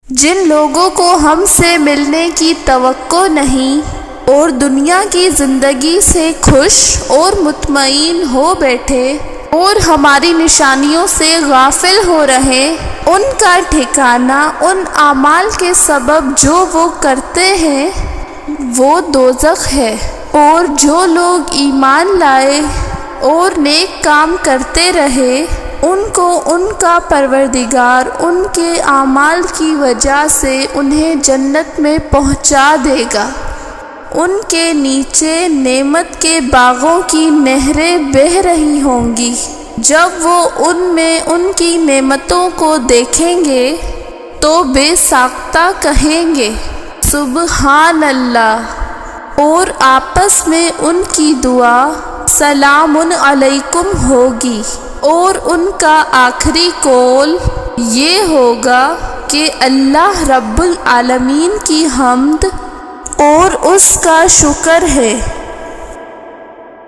جن لوگوں کو ہم سے ملنے کی توقع نہیں اور دنیا کی زندگی سے خوش اور مطمئن ہو بیٹھے اور ہماری نشانیوں سے غافل ہو رہے، ان کا ٹھکانہ ان اعمال کے سبب جو وہ کرتے ہیں وہ دوزخ ہے۔ اور جو لوگ ایمان لائے اور نیک کام کرتے رہے، ان کو ان کا پروردگار ان کے اعمال کی وجہ سے انہیں جنت میں پہنچا دے گا۔ ان کے نیچے نعمت کے باغوں کی نہریں بہہ رہی ہوں گی۔ جب وہ ان میں ان کی نعمتوں کو دیکھیں گے تو بے ساختہ کہیں گے سبحان اللہ، اور آپس میں ان کی دعا سلام علیکم ہوگی، اور ان کا آخری قول یہ ہوگا کہ اللہ رب العالمین کی حمد اور اس کا شکر ہے